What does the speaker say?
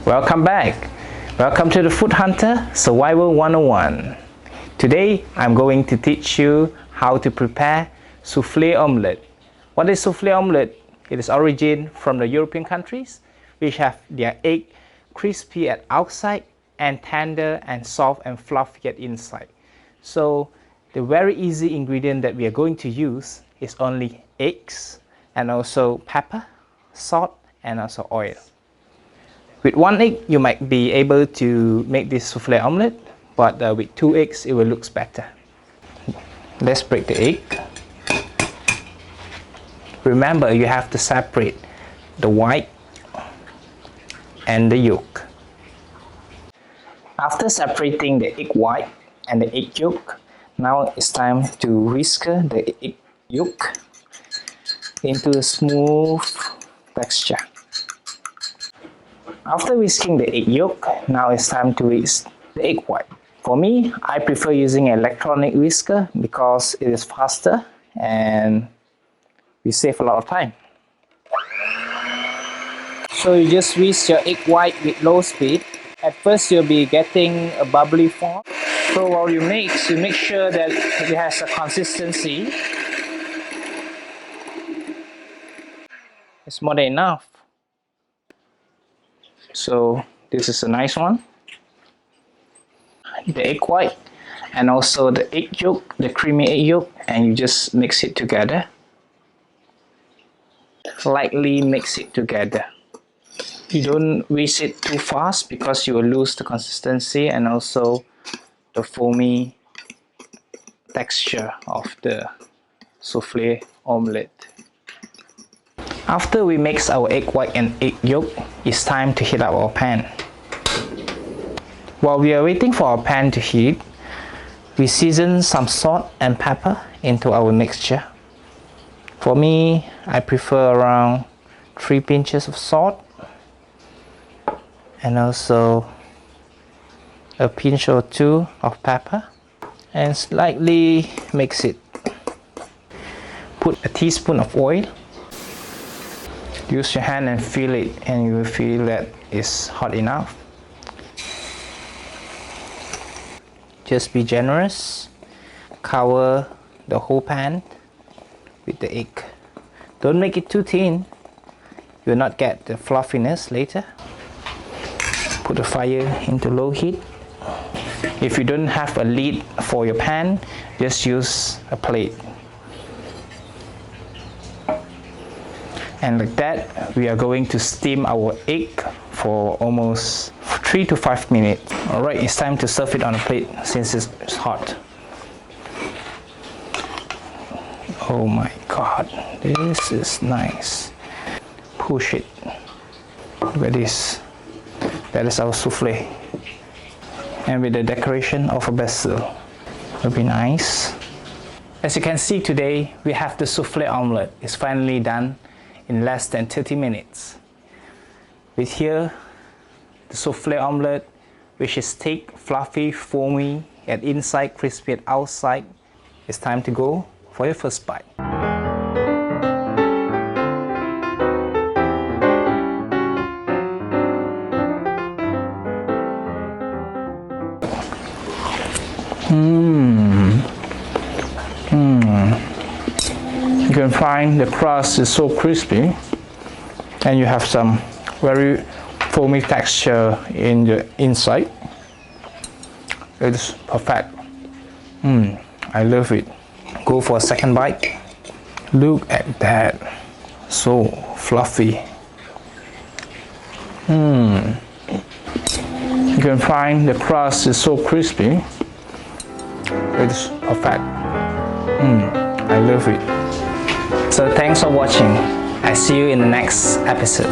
Welcome back. Welcome to the Food Hunter Survival 101. Today I'm going to teach you how to prepare soufflé omelette. What is soufflé omelette? It is origin from the European countries which have their egg crispy at outside and tender and soft and fluffy at inside. So the very easy ingredient that we are going to use is only eggs and also pepper, salt and also oil. With one egg you might be able to make this soufflé omelette, but with 2 eggs it will look better. Let's break the egg. Remember, you have to separate the white and the yolk. After separating the egg white and the egg yolk, now it's time to whisk the egg yolk into a smooth texture. After whisking the egg yolk, now it's time to whisk the egg white. For me, I prefer using an electronic whisker because it is faster and we save a lot of time. So you just whisk your egg white with low speed. At first you'll be getting a bubbly form. So while you mix, you make sure that it has a consistency. It's more than enough. So this is a nice one. The egg white and also the egg yolk, the creamy egg yolk, and you just mix it together. Lightly mix it together. You don't whisk it too fast because you will lose the consistency and also the foamy texture of the soufflé omelette. After we mix our egg white and egg yolk, it's time to heat up our pan. While we are waiting for our pan to heat, we season some salt and pepper into our mixture. For me, I prefer around 3 pinches of salt and also a pinch or 2 of pepper, and slightly mix it. Put a teaspoon of oil. Use your hand and feel it, and you will feel that it's hot enough. Just be generous. Cover the whole pan with the egg. Don't make it too thin. You will not get the fluffiness later. Put the fire into low heat. If you don't have a lid for your pan, just use a plate. And like that, we are going to steam our egg for almost 3 to 5 minutes. Alright, it's time to serve it on a plate since it's hot. Oh my god, this is nice. Push it. Look at this. That is our soufflé. And with the decoration of a basil. It'll be nice. As you can see today, we have the soufflé omelette. It's finally done in less than 30 minutes. With here, the soufflé omelette, which is thick, fluffy, foamy at inside, crispy at outside. It's time to go for your first bite. You can find the crust is so crispy and you have some very foamy texture in the inside. It's perfect. I love it. Go for a second bite. Look at that. So fluffy. You can find the crust is so crispy. It's perfect. I love it. So thanks for watching. I see you in the next episode.